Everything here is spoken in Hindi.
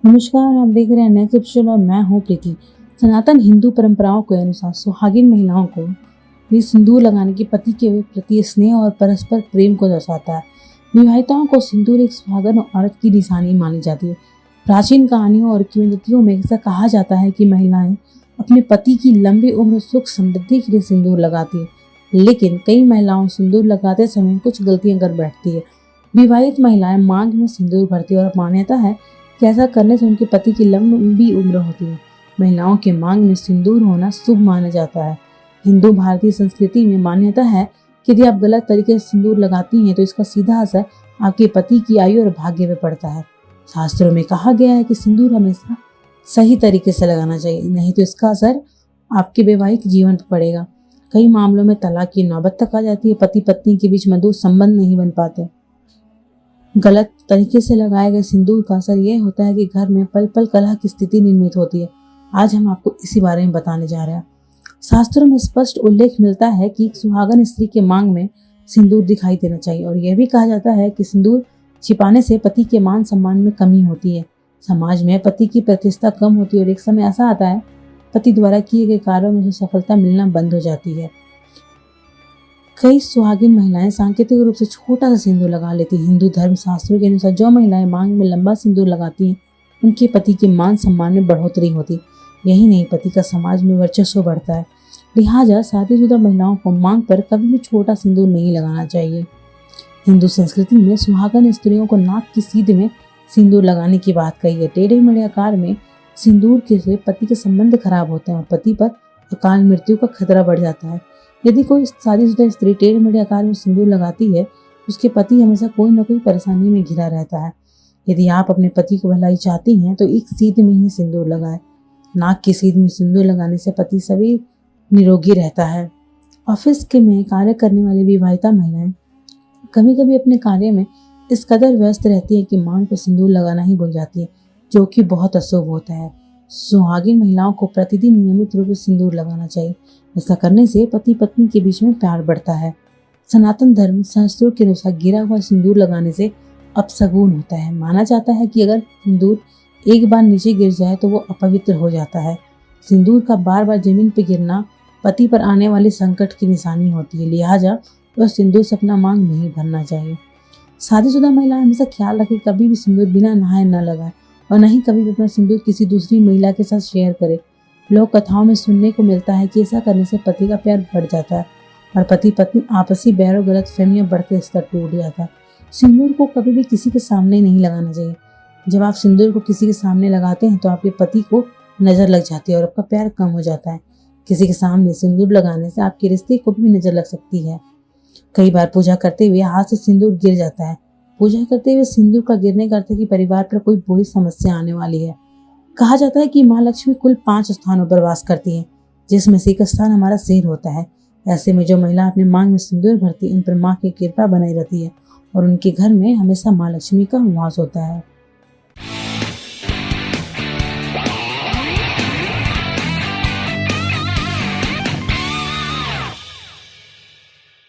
नमस्कार, आप देख रहे हैं नेक्स्ट एपिसोड और मैं हूँ प्रीति। सनातन हिंदू परंपराओं के अनुसार सुहागिन महिलाओं को भी सिंदूर लगाने की पति के प्रति स्नेह और परस्पर प्रेम को दर्शाता है। विवाहिताओं को सिंदूर एक सुहागन औरत की निशानी मानी जाती है। प्राचीन कहानियों और किंवदंतियों में ऐसा कहा जाता है कि महिलाएं अपने पति की लंबी उम्र सुख समृद्धि के लिए सिंदूर लगाती है, लेकिन कई महिलाओं सिंदूर लगाते समय कुछ गलतियां कर बैठती है। विवाहित महिलाएं मांग में सिंदूर भरती है और मान्यता है कि ऐसा करने से उनके पति की लंबी उम्र होती है। महिलाओं के मांग में सिंदूर होना शुभ माना जाता है। हिंदू भारतीय संस्कृति में मान्यता है कि यदि आप गलत तरीके से सिंदूर लगाती हैं तो इसका सीधा असर आपके पति की आयु और भाग्य पर पड़ता है। शास्त्रों में कहा गया है कि सिंदूर हमेशा सही तरीके से लगाना चाहिए, नहीं तो इसका असर आपके वैवाहिक जीवन पर पड़ेगा। कई मामलों में तलाक की नौबत तक आ जाती है। पति पत्नी के बीच मधुर संबंध नहीं बन पाते। गलत तरीके से लगाए गए सिंदूर का असर यह होता है कि घर में पल पल कलह की स्थिति निर्मित होती है। आज हम आपको इसी बारे में बताने जा रहे हैं। शास्त्रों में स्पष्ट उल्लेख मिलता है कि एक सुहागन स्त्री के मांग में सिंदूर दिखाई देना चाहिए और यह भी कहा जाता है कि सिंदूर छिपाने से पति के मान सम्मान में कमी होती है। समाज में पति की प्रतिष्ठा कम होती है और एक समय ऐसा आता है पति द्वारा किए गए कार्यों में उसे सफलता मिलना बंद हो जाती है। कई सुहागिन महिलाएं सांकेतिक रूप से छोटा सा सिंदूर लगा लेती हैं। हिंदू धर्म शास्त्रों के अनुसार जो महिलाएं मांग में लंबा सिंदूर लगाती हैं उनके पति के मान सम्मान में बढ़ोतरी होती है। यही नहीं, पति का समाज में वर्चस्व बढ़ता है। लिहाजा शादीशुदा महिलाओं को मांग पर कभी भी छोटा सिंदूर नहीं लगाना चाहिए। हिंदू संस्कृति में सुहागन स्त्रियों को नाक की सीध में सिंदूर लगाने की बात कही है। टेढ़े मेढ़े आकार में सिंदूर के से पति के संबंध खराब होते हैं और पति पर अकाल मृत्यु का खतरा बढ़ जाता है। यदि कोई शादीशुदा स्त्री टेढ़े मेढ़े आकार में सिंदूर लगाती है, उसके पति हमेशा कोई न कोई परेशानी में घिरा रहता है। यदि आप अपने पति को भलाई चाहती हैं तो एक सीध में ही सिंदूर लगाएं। नाक की सीध में सिंदूर लगाने से पति सभी निरोगी रहता है। ऑफिस के में कार्य करने वाली विवाहिता महिलाएं कभी कभी अपने कार्य में इस कदर व्यस्त रहती है कि मांग पर सिंदूर लगाना ही भूल जाती है, जो कि बहुत अशुभ होता है। सुहागिन महिलाओं को प्रतिदिन नियमित रूप से सिंदूर लगाना चाहिए। ऐसा करने से पति पत्नी के बीच में प्यार बढ़ता है। सनातन धर्म शास्त्रों के अनुसार गिरा हुआ सिंदूर लगाने से अपशगुन होता है। माना जाता है कि अगर सिंदूर एक बार नीचे गिर जाए तो वो अपवित्र हो जाता है। सिंदूर का बार बार जमीन पर गिरना पति पर आने वाले संकट की निशानी होती है। लिहाजा वह सिंदूर से अपना मांग नहीं भरना चाहिए। शादीशुदा महिला हमेशा ख्याल रखे कभी भी सिंदूर बिना नहाए न लगाए और न ही कभी भी अपना सिंदूर किसी दूसरी महिला के साथ शेयर करे। लोक कथाओं में सुनने को मिलता है कि ऐसा करने से पति का प्यार बढ़ जाता है और पति पत्नी आपसी बैर और गलतफहमियां बढ़ते स्तर टूट जाता है। सिंदूर को कभी भी किसी के सामने नहीं लगाना चाहिए। जब आप सिंदूर को किसी के सामने लगाते हैं तो आपके पति को नजर लग जाती है और आपका प्यार कम हो जाता है। किसी के सामने सिंदूर लगाने से आपके रिश्ते को भी नजर लग सकती है। कई बार पूजा करते हुए हाथ से सिंदूर गिर जाता है। पूजा करते हुए सिंदूर का गिरने का अर्थ है कि परिवार पर कोई बुरी समस्या आने वाली है। कहा जाता है कि माँ लक्ष्मी कुल 5 स्थानों पर वास करती है, जिसमें से एक स्थान हमारा सिर होता है। ऐसे में जो महिला अपने मांग में सिंदूर भरती है, उन पर माँ की कृपा बनाई रहती है और उनके घर में हमेशा माँ लक्ष्मी का वास होता है।